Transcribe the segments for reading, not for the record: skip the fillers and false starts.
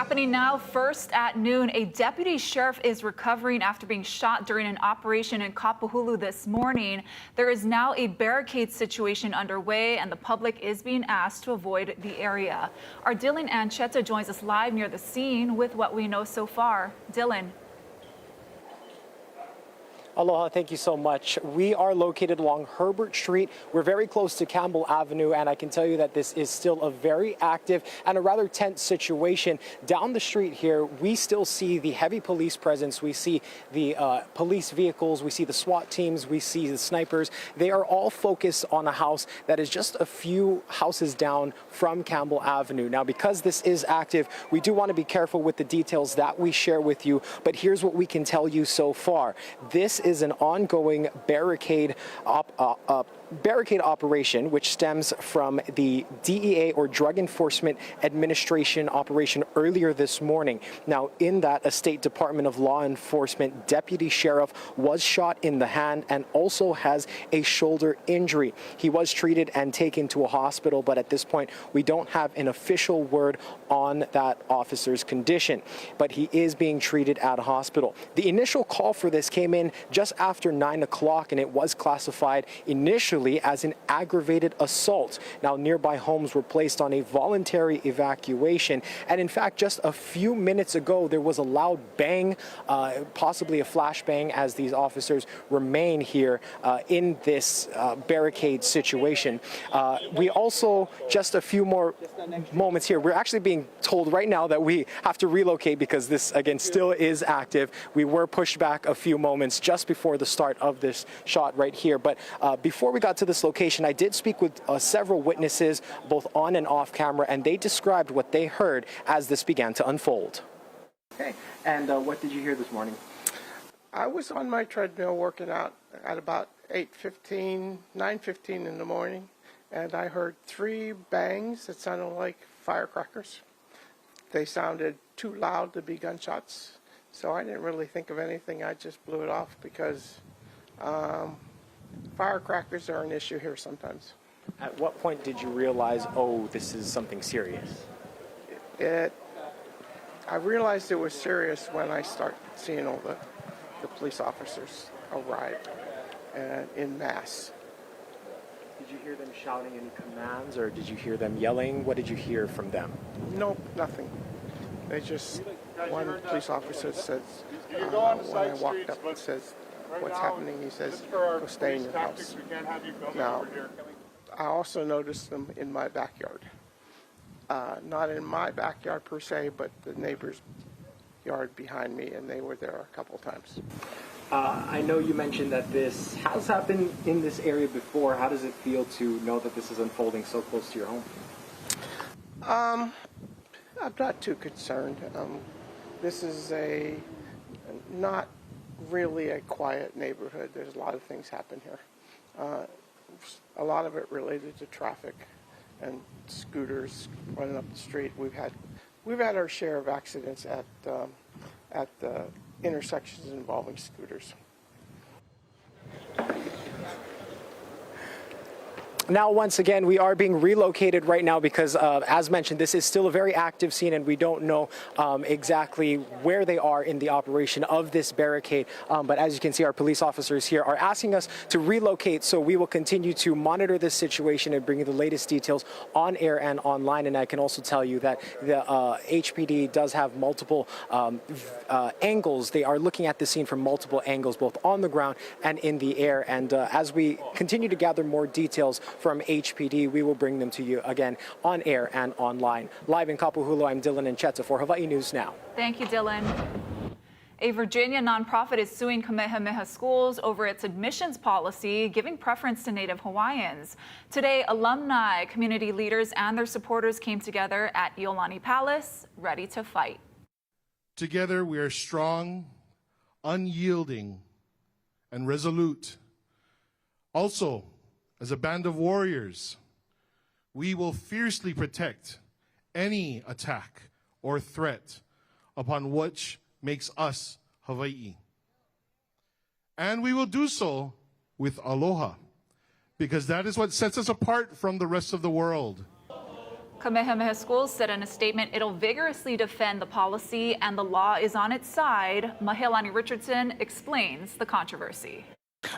Happening now, first at noon, a deputy sheriff is recovering after being shot during an operation in Kapahulu this morning. There is now a barricade situation underway, and the public is being asked to avoid the area. Our Dylan Ancheta joins us live near the scene with what we know so far. Dylan. Aloha, thank you so much. We are located along Herbert Street. We're very close to Campbell Avenue, and I can tell you that this is still a very active and a rather tense situation. Down the street here, we still see the heavy police presence. We see the police vehicles. We see the SWAT teams. We see the snipers. They are all focused on a house that is just a few houses down from Campbell Avenue. Now, because this is active, we do want to be careful with the details that we share with you, but here's what we can tell you so far. This is an ongoing barricade operation, which stems from the DEA, or Drug Enforcement Administration, operation earlier this morning. Now, in that, a State Department of Law Enforcement deputy sheriff was shot in the hand and also has a shoulder injury. He was treated and taken to a hospital, but at this point, we don't have an official word on that officer's condition, but he is being treated at a hospital. The initial call for this came in just after 9 o'clock, and it was classified initially as an aggravated assault. Now, nearby homes were placed on a voluntary evacuation, and in fact, just a few minutes ago, there was a loud bang, possibly a flashbang, as these officers remain here in this barricade situation. We also, just a few more moments here, we're actually being told right now that we have to relocate because this, again, still is active. We were pushed back a few moments just before the start of this shot right here. But before we got to this location, I did speak with several witnesses, both on and off camera, and they described what they heard as this began to unfold. Okay, and what did you hear this morning? I was on my treadmill working out at about 9:15 in the morning, and I heard 3 bangs that sounded like firecrackers. They sounded too loud to be gunshots, so I didn't really think of anything. I just blew it off because firecrackers are an issue here sometimes. At what point did you realize, oh, this is something serious? I realized it was serious when I started seeing all the police officers arrive in mass. Did you hear them shouting any commands, or did you hear them yelling? What did you hear from them? Nope, nothing. They just, one police officer says, when I walked up, and says, what's happening? He says, go stay in your house. Now, I also noticed them in my backyard. Not in my backyard per se, but the neighbor's yard behind me, and they were there a couple times. I know you mentioned that this has happened in this area before. How does it feel to know that this is unfolding so close to your home? I'm not too concerned. This is not really a quiet neighborhood. There's a lot of things happen here. A lot of it related to traffic and scooters running up the street. We've had our share of accidents at the intersections involving scooters. Now, once again, we are being relocated right now because, as mentioned, this is still a very active scene, and we don't know exactly where they are in the operation of this barricade. But as you can see, our police officers here are asking us to relocate, so we will continue to monitor this situation and bring you the latest details on air and online. And I can also tell you that the HPD does have multiple angles. They are looking at the scene from multiple angles, both on the ground and in the air. And as we continue to gather more details from HPD, we will bring them to you again on air and online. Live in Kapahulu, I'm Dylan Ancheta for Hawaii News Now. Thank you, Dylan. A Virginia nonprofit is suing Kamehameha Schools over its admissions policy, giving preference to Native Hawaiians. Today, alumni, community leaders, and their supporters came together at Iolani Palace, ready to fight. Together, we are strong, unyielding, and resolute. Also, as a band of warriors, we will fiercely protect any attack or threat upon which makes us Hawaii. And we will do so with aloha, because that is what sets us apart from the rest of the world. Kamehameha Schools said in a statement it'll vigorously defend the policy and the law is on its side. Iolani Richardson explains the controversy.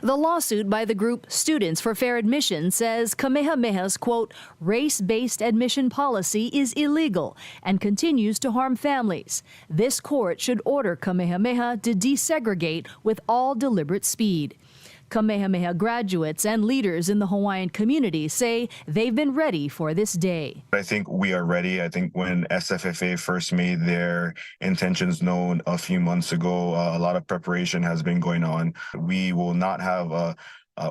The lawsuit by the group Students for Fair Admission says Kamehameha's, quote, race-based admission policy is illegal and continues to harm families. This court should order Kamehameha to desegregate with all deliberate speed. Kamehameha graduates and leaders in the Hawaiian community say they've been ready for this day. I think we are ready. I think when SFFA first made their intentions known a few months ago, a lot of preparation has been going on. We will not have a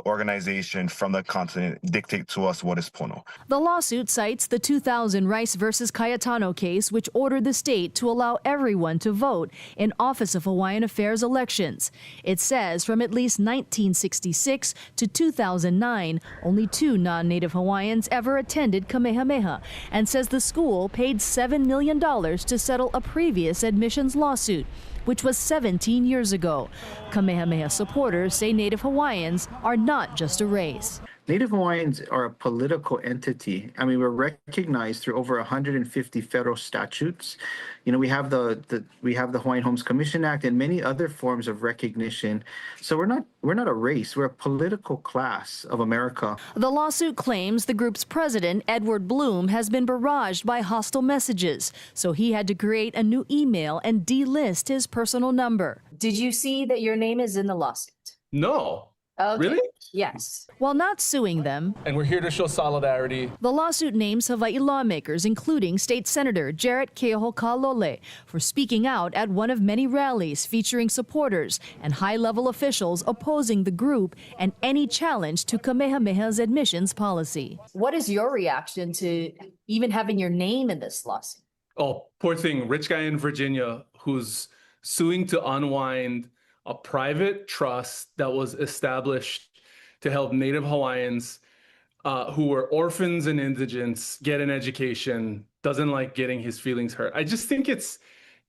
organization from the continent dictate to us what is pono. The lawsuit cites the 2000 Rice versus Cayetano case, which ordered the state to allow everyone to vote in Office of Hawaiian Affairs elections. It says from at least 1966 to 2009, only 2 non-native Hawaiians ever attended Kamehameha, and says the school paid $7 million to settle a previous admissions lawsuit, which was 17 years ago. Kamehameha supporters say Native Hawaiians are not just a race. Native Hawaiians are a political entity. I mean, we're recognized through over 150 federal statutes. You know, we have the Hawaiian Homes Commission Act and many other forms of recognition. So we're not a race. We're a political class of America. The lawsuit claims the group's president, Edward Bloom, has been barraged by hostile messages, so he had to create a new email and delist his personal number. Did you see that your name is in the lawsuit? No. Okay. Really? Yes. While not suing them, And we're here to show solidarity. the lawsuit names Hawaii lawmakers, including State Senator Jarrett Keohokalole, for speaking out at one of many rallies featuring supporters and high-level officials opposing the group and any challenge to Kamehameha's admissions policy. What is your reaction to even having your name in this lawsuit? Oh, poor thing. Rich guy in Virginia who's suing to unwind a private trust that was established to help Native Hawaiians who were orphans and indigents get an education, doesn't like getting his feelings hurt. I just think it's,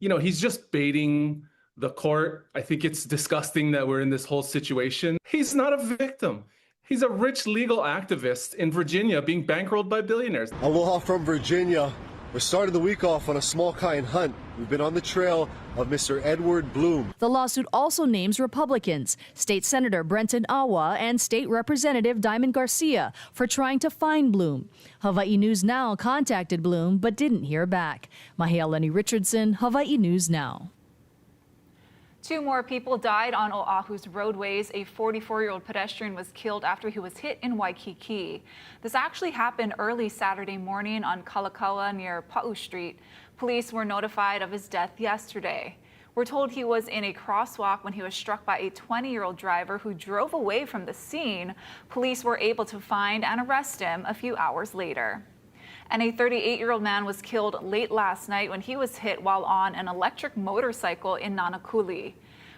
you know, he's just baiting the court. I think it's disgusting that we're in this whole situation. He's not a victim. He's a rich legal activist in Virginia being bankrolled by billionaires. Aloha from Virginia. We started the week off on a small kind hunt. We've been on the trail of Mr. Edward Bloom. The lawsuit also names Republicans, State Senator Brenton Awa and State Representative Diamond Garcia, for trying to find Bloom. Hawaii News Now contacted Bloom but didn't hear back. Iolani Richardson, Hawaii News Now. 2 more people died on Oahu's roadways. A 44-year-old pedestrian was killed after he was hit in Waikiki. This actually happened early Saturday morning on Kalakaua near Pa'u Street. Police were notified of his death yesterday. We're told he was in a crosswalk when he was struck by a 20-year-old driver who drove away from the scene. Police were able to find and arrest him a few hours later. And a 38-year-old man was killed late last night when he was hit while on an electric motorcycle in Nanakuli.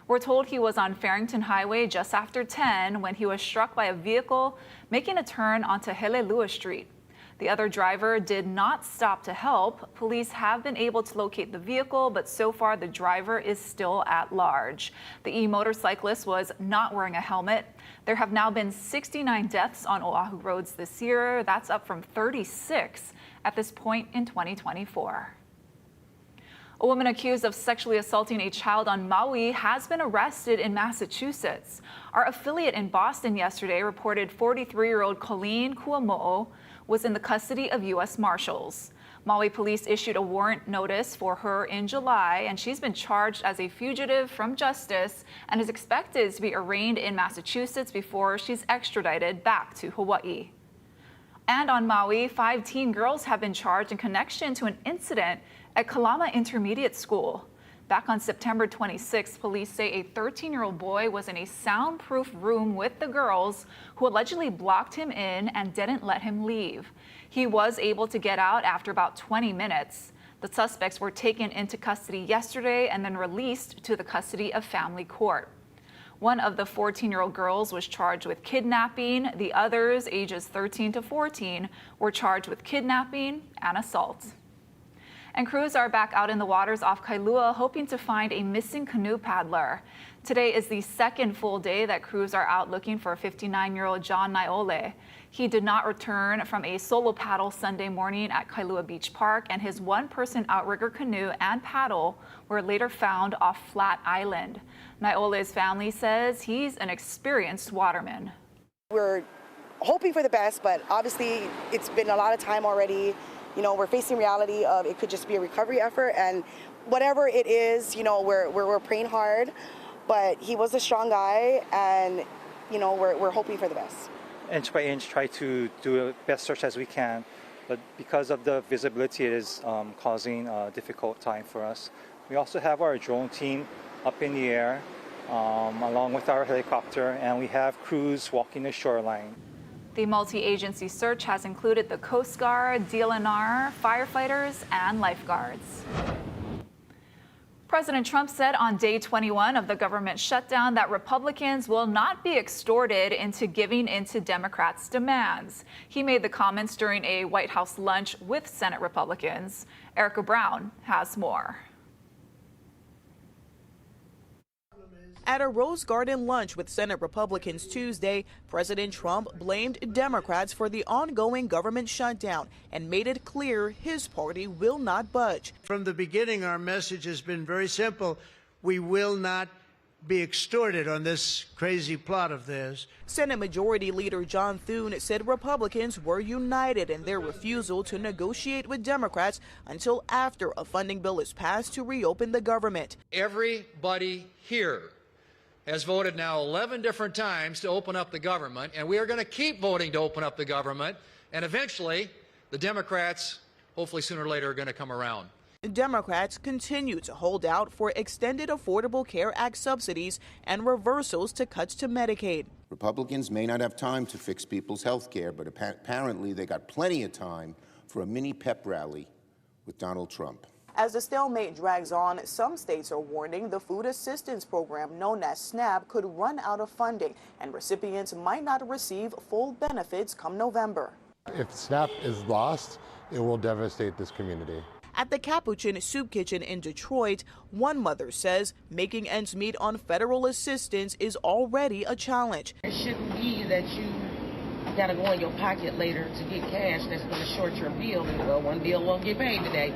We're told he was on Farrington Highway just after 10 when he was struck by a vehicle making a turn onto Helelua Street. The other driver did not stop to help. Police have been able to locate the vehicle, but so far the driver is still at large. The e-motorcyclist was not wearing a helmet. There have now been 69 deaths on Oahu roads this year. That's up from 36 at this point in 2024. A woman accused of sexually assaulting a child on Maui has been arrested in Massachusetts. Our affiliate in Boston yesterday reported 43-year-old Colleen Kuamo'o was in the custody of U.S. Marshals. Maui police issued a warrant notice for her in July, and she's been charged as a fugitive from justice and is expected to be arraigned in Massachusetts before she's extradited back to Hawaii. And on Maui, 5 teen girls have been charged in connection to an incident at Kalama Intermediate School. Back on September 26th, police say a 13-year-old boy was in a soundproof room with the girls who allegedly blocked him in and didn't let him leave. He was able to get out after about 20 minutes. The suspects were taken into custody yesterday and then released to the custody of family court. One of the 14-year-old girls was charged with kidnapping. The others, ages 13 to 14, were charged with kidnapping and assault. And crews are back out in the waters off Kailua hoping to find a missing canoe paddler. Today is the second full day that crews are out looking for 59-year-old John Naiole. He did not return from a solo paddle Sunday morning at Kailua Beach Park, and his one-person outrigger canoe and paddle were later found off Flat Island. Naiole's family says he's an experienced waterman. We're hoping for the best, but obviously it's been a lot of time already. You know, we're facing reality of it could just be a recovery effort, and whatever it is, you know, we're praying hard. But he was a strong guy, and you know, we're hoping for the best. Inch by inch, try to do the best search as we can, but because of the visibility, it is causing a difficult time for us. We also have our drone team up in the air, along with our helicopter, and we have crews walking the shoreline. The multi-agency search has included the Coast Guard, DLNR, firefighters, and lifeguards. President Trump said on day 21 of the government shutdown that Republicans will not be extorted into giving into Democrats' demands. He made the comments during a White House lunch with Senate Republicans. Erica Brown has more. At a Rose Garden lunch with Senate Republicans Tuesday, President Trump blamed Democrats for the ongoing government shutdown and made it clear his party will not budge. From the beginning, our message has been very simple. We will not be extorted on this crazy plot of theirs. Senate Majority Leader John Thune said Republicans were united in their refusal to negotiate with Democrats until after a funding bill is passed to reopen the government. Everybody here has voted now 11 different times to open up the government, and we are going to keep voting to open up the government, and eventually the Democrats, hopefully sooner or later, are going to come around. Democrats continue to hold out for extended Affordable Care Act subsidies and reversals to cuts to Medicaid. Republicans may not have time to fix people's health care, but apparently they got plenty of time for a mini pep rally with Donald Trump. As the stalemate drags on, some states are warning the food assistance program known as SNAP could run out of funding, and recipients might not receive full benefits come November. If SNAP is lost, it will devastate this community. At the Capuchin Soup Kitchen in Detroit, one mother says making ends meet on federal assistance is already a challenge. It shouldn't be that you got to go in your pocket later to get cash that's going to short your bill, and well, one bill won't get paid today,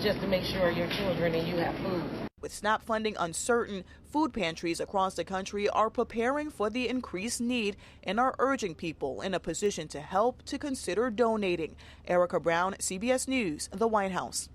just to make sure your children and you have food. With SNAP funding uncertain, food pantries across the country are preparing for the increased need and are urging people in a position to help to consider donating. Erica Brown, CBS News, the White House.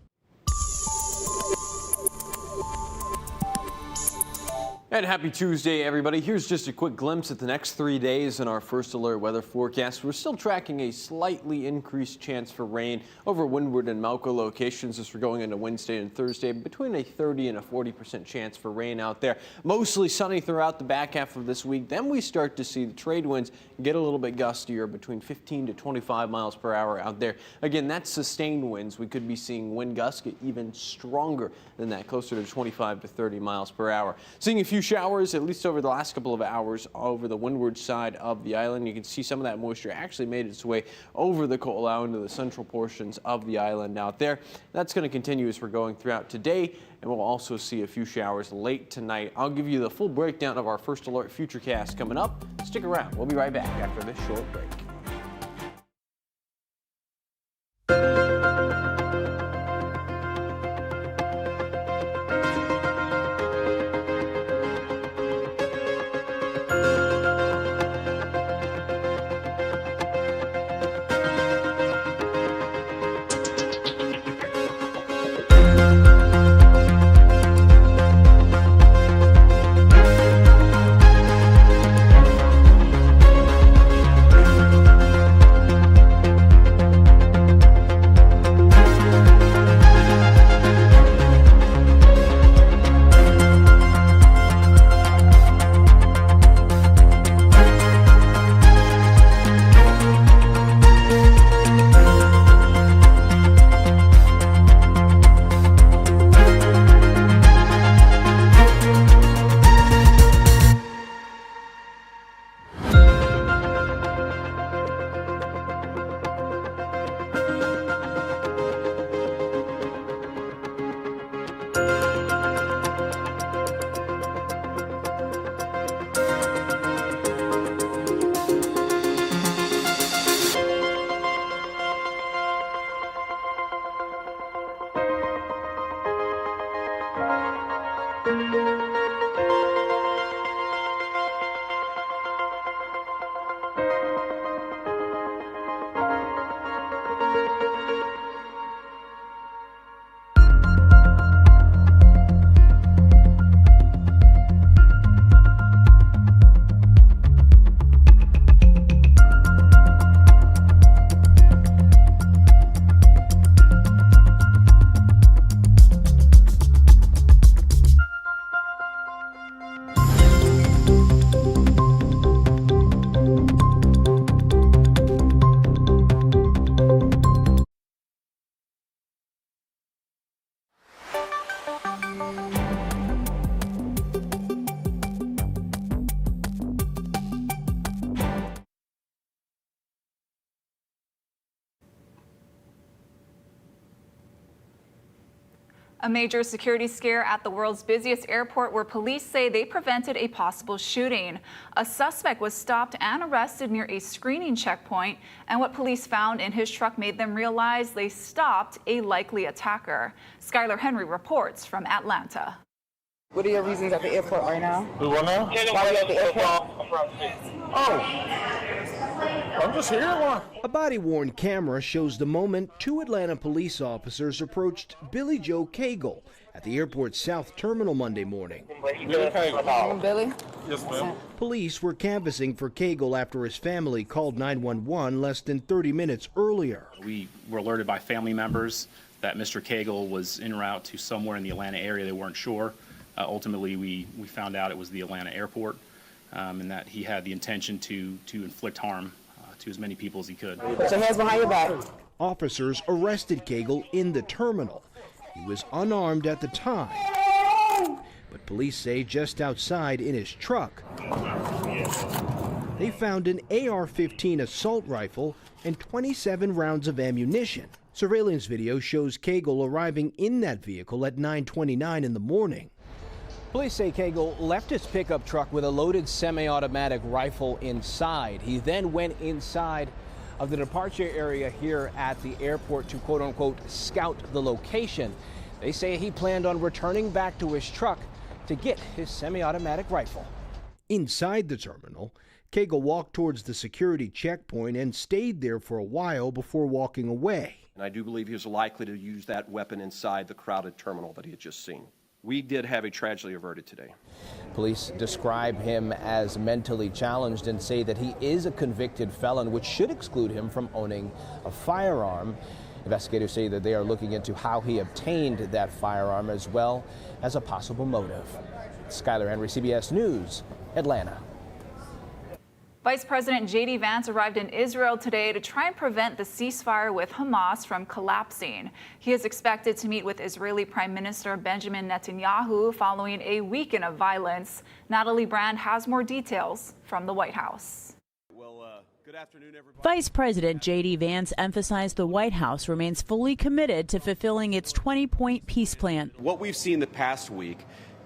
And happy Tuesday, everybody. Here's just a quick glimpse at the next 3 days in our first alert weather forecast. We're still tracking a slightly increased chance for rain over Windward and Mauka locations as we're going into Wednesday and Thursday, between a 30 and a 40% chance for rain out there. Mostly sunny throughout the back half of this week. Then we start to see the trade winds get a little bit gustier, between 15 to 25 miles per hour out there. Again, that's sustained winds. We could be seeing wind gusts get even stronger than that, closer to 25 to 30 miles per hour. Seeing a few showers, at least over the last couple of hours, over the windward side of the island. You can see some of that moisture actually made its way over the Ko'olau into the central portions of the island out there. That's going to continue as we're going throughout today, and we'll also see a few showers late tonight. I'll give you the full breakdown of our first alert futurecast coming up. Stick around. We'll be right back after this short break. A major security scare at the world's busiest airport where police say they prevented a possible shooting. A suspect was stopped and arrested near a screening checkpoint, and what police found in his truck made them realize they stopped a likely attacker. Skylar Henry reports from Atlanta. What are your reasons at the airport right now? We want to? Why are you at the airport? I'm just here. A body-worn camera shows the moment two Atlanta police officers approached Billy Joe Cagle at the airport's South Terminal Monday morning. Billy? Yes, ma'am. Police were canvassing for Cagle after his family called 911 less than 30 minutes earlier. We were alerted by family members that Mr. Cagle was en route to somewhere in the Atlanta area. They weren't sure. Ultimately, we found out it was the Atlanta airport, and that he had the intention to inflict harm to as many people as he could. Put your hands behind your back. Officers arrested Cagle in the terminal. He was unarmed at the time, but police say just outside in his truck, they found an AR-15 assault rifle and 27 rounds of ammunition. Surveillance video shows Cagle arriving in that vehicle at 9:29 in the morning. Police say Cagle left his pickup truck with a loaded semi-automatic rifle inside. He then went inside of the departure area here at the airport to quote-unquote scout the location. They say he planned on returning back to his truck to get his semi-automatic rifle. Inside the terminal, Cagle walked towards the security checkpoint and stayed there for a while before walking away. And I do believe he was likely to use that weapon inside the crowded terminal that he had just seen. We did have a tragedy averted today. Police describe him as mentally challenged and say that he is a convicted felon, which should exclude him from owning a firearm. Investigators say that they are looking into how he obtained that firearm as well as a possible motive. Skylar Henry, CBS News, Atlanta. Vice President J.D. Vance arrived in Israel today to try and prevent the ceasefire with Hamas from collapsing. He is expected to meet with Israeli Prime Minister Benjamin Netanyahu following a weekend of violence. Natalie Brand has more details from the White House. Good afternoon, everybody. Vice President J.D. Vance emphasized the White House remains fully committed to fulfilling its 20-point peace plan. What we've seen the past week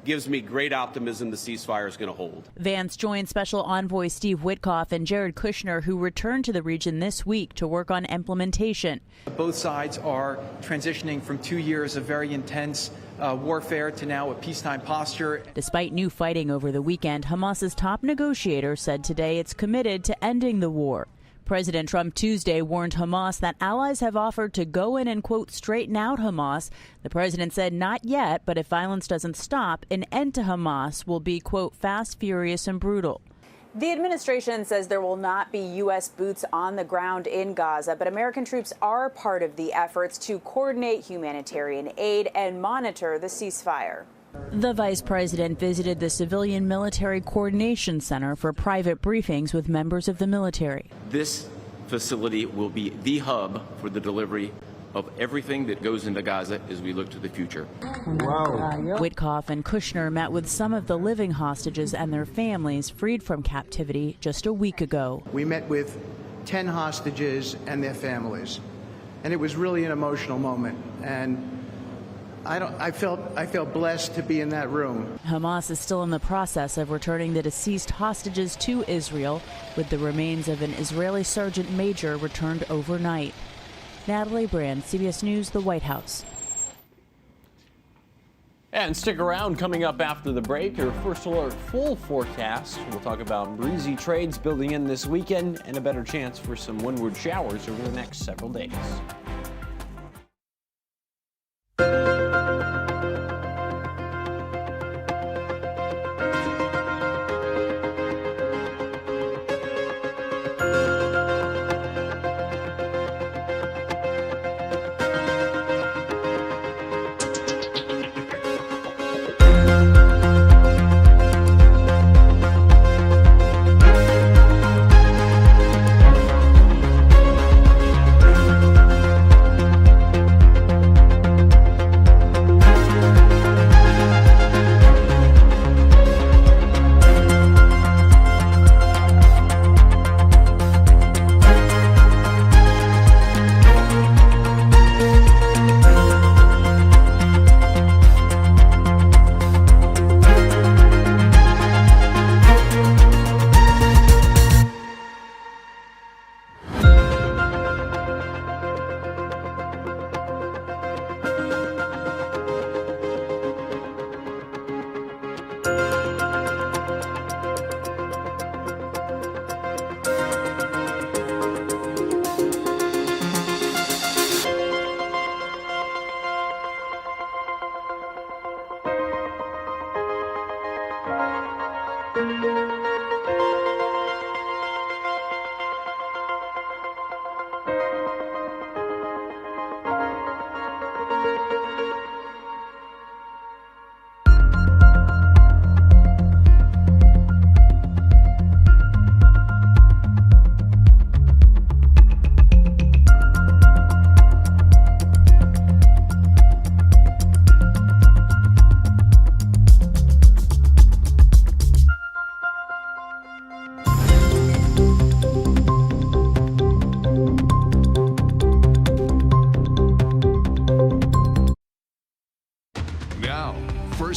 gives me great optimism the ceasefire is going to hold. Vance joined Special Envoy Steve Witkoff and Jared Kushner, who returned to the region this week to work on implementation. Both sides are transitioning from 2 years of very intense warfare to now a peacetime posture. Despite new fighting over the weekend, Hamas's top negotiator said today it's committed to ending the war. President Trump Tuesday warned Hamas that allies have offered to go in and, quote, straighten out Hamas. The president said not yet, but if violence doesn't stop, an end to Hamas will be, quote, fast, furious, and brutal. The administration says there will not be U.S. boots on the ground in Gaza, but American troops are part of the efforts to coordinate humanitarian aid and monitor the ceasefire. The vice president visited the Civilian Military Coordination Center for private briefings with members of the military. This facility will be the hub for the delivery of everything that goes into Gaza as we look to the future. Wow. Witkoff and Kushner met with some of the living hostages and their families freed from captivity just a week ago. We met with 10 hostages and their families, and it was really an emotional moment. And I felt blessed to be in that room. Hamas is still in the process of returning the deceased hostages to Israel, with the remains of an Israeli sergeant major returned overnight. Natalie Brand, CBS News, the White House. And stick around. Coming up after the break, your First Alert full forecast. We'll talk about breezy trades building in this weekend and a better chance for some windward showers over the next several days.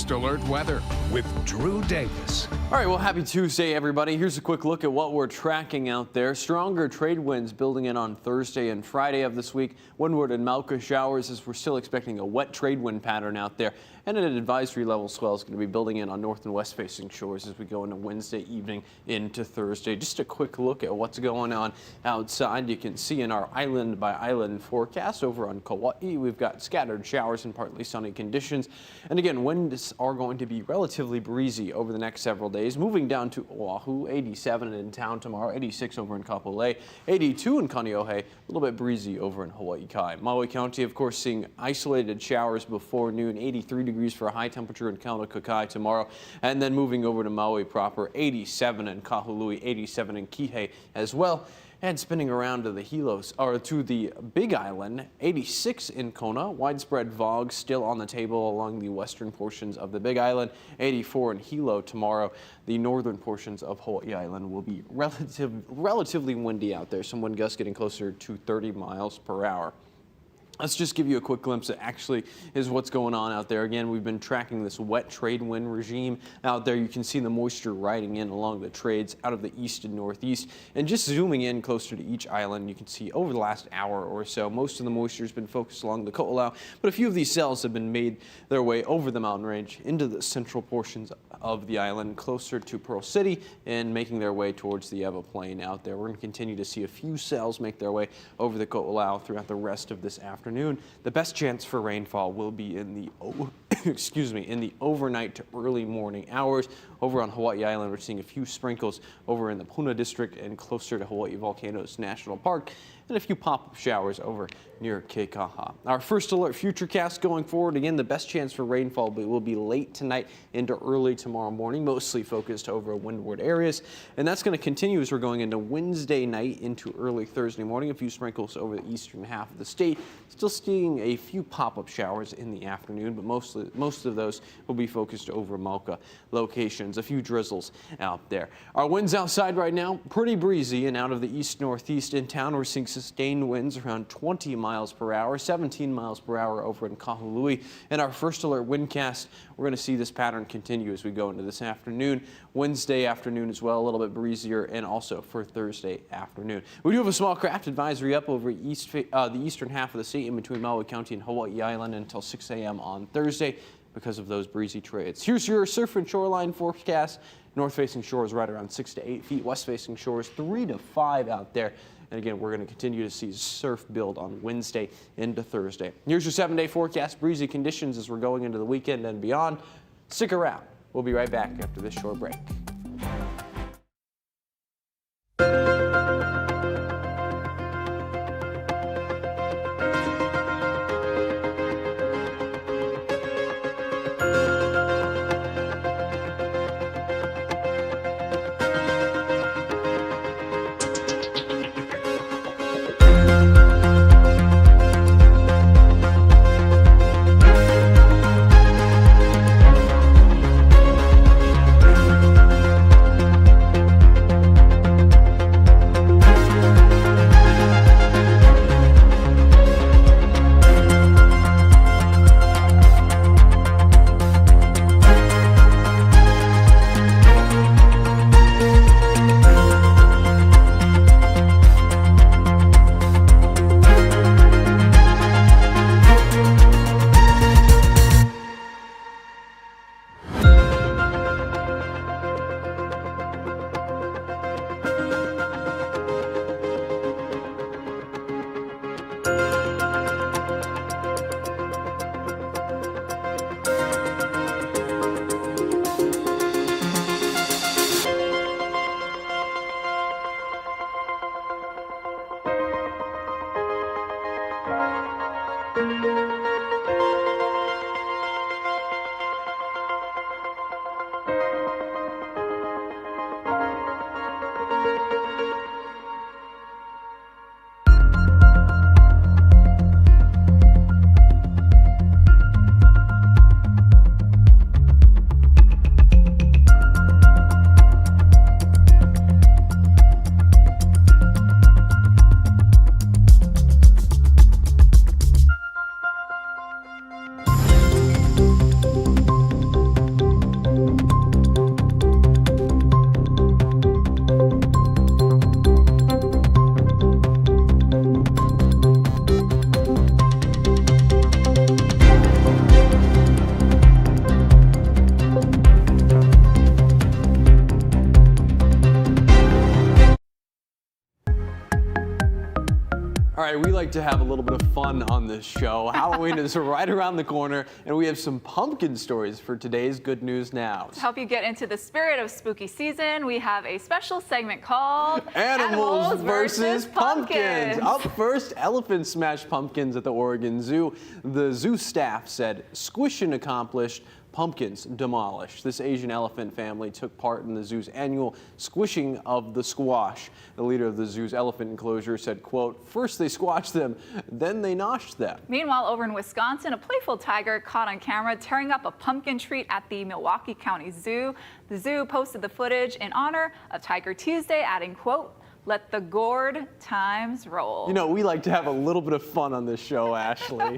First Alert Weather with Drew Davis. All right, well, happy Tuesday, everybody. Here's a quick look at what we're tracking out there. Stronger trade winds building in on Thursday and Friday of this week. Windward and Mauka showers as we're still expecting a wet trade wind pattern out there. And an advisory level swell is going to be building in on north and west facing shores as we go into Wednesday evening into Thursday. Just a quick look at what's going on outside. You can see in our island by island forecast over on Kauai, we've got scattered showers and partly sunny conditions. And again, winds are going to be relatively breezy over the next several days. Moving down to Oahu, 87 in town tomorrow, 86 over in Kapolei, 82 in Kaneohe, a little bit breezy over in Hawaii Kai. Maui County, of course, seeing isolated showers before noon, 83 degrees for a high temperature in Kaunakakai tomorrow. And then moving over to Maui proper, 87 in Kahului, 87 in Kihei as well. And spinning around to the Hilos, or to the Big Island, 86 in Kona. Widespread fog still on the table along the western portions of the Big Island. 84 in Hilo tomorrow. The northern portions of Hawaii Island will be relatively windy out there. Some wind gusts getting closer to 30 miles per hour. Let's just give you a quick glimpse that actually is what's going on out there. Again, we've been tracking this wet trade wind regime out there. You can see the moisture riding in along the trades out of the east and northeast. And just zooming in closer to each island, you can see over the last hour or so, most of the moisture has been focused along the Ko'olau, but a few of these cells have been made their way over the mountain range into the central portions of the island, closer to Pearl City, and making their way towards the Ewa Plain out there. We're going to continue to see a few cells make their way over the Ko'olau throughout the rest of this afternoon. The best chance for rainfall will be in the in the overnight to early morning hours. Over on Hawaii Island, we're seeing a few sprinkles over in the Puna district and closer to Hawaii Volcanoes National Park, and a few pop-up showers over near Keikaha. Our first alert futurecast going forward, again, the best chance for rainfall will be late tonight into early tomorrow morning, mostly focused over windward areas. And that's going to continue as we're going into Wednesday night into early Thursday morning. A few sprinkles over the eastern half of the state. Still seeing a few pop-up showers in the afternoon, but most of those will be focused over Mauka locations. A few drizzles out there. Our winds outside right now, pretty breezy, and out of the east-northeast in town, we're seeing sustained winds around 20 miles per hour, 17 miles per hour over in Kahului. And our first alert windcast, we're going to see this pattern continue as we go into this afternoon. Wednesday afternoon as well, a little bit breezier, and also for Thursday afternoon. We do have a small craft advisory up over the eastern half of the state in between Maui County and Hawaii Island until 6 a.m. on Thursday because of those breezy trades. Here's your surf and shoreline forecast. North-facing shores right around 6 to 8 feet. West-facing shores 3 to 5 out there. And again, we're going to continue to see surf build on Wednesday into Thursday. Here's your 7-day forecast. Breezy conditions as we're going into the weekend and beyond. Stick around. We'll be right back after this short break. right, we like to have a little bit of fun on this show. Halloween is right around the corner, and we have some pumpkin stories for today's Good News Now. To help you get into the spirit of spooky season, we have a special segment called Animals versus Pumpkins. Up first, elephants smashed pumpkins at the Oregon Zoo. The zoo staff said squishing accomplished, pumpkins demolished. This Asian elephant family took part in the zoo's annual squishing of the squash. The leader of the zoo's elephant enclosure said, quote, "First they squashed them, then they noshed them." Meanwhile, over in Wisconsin, a playful tiger caught on camera tearing up a pumpkin treat at the Milwaukee County Zoo. The zoo posted the footage in honor of Tiger Tuesday, adding, quote, "Let the gourd times roll." You know, we like to have a little bit of fun on this show, Ashley.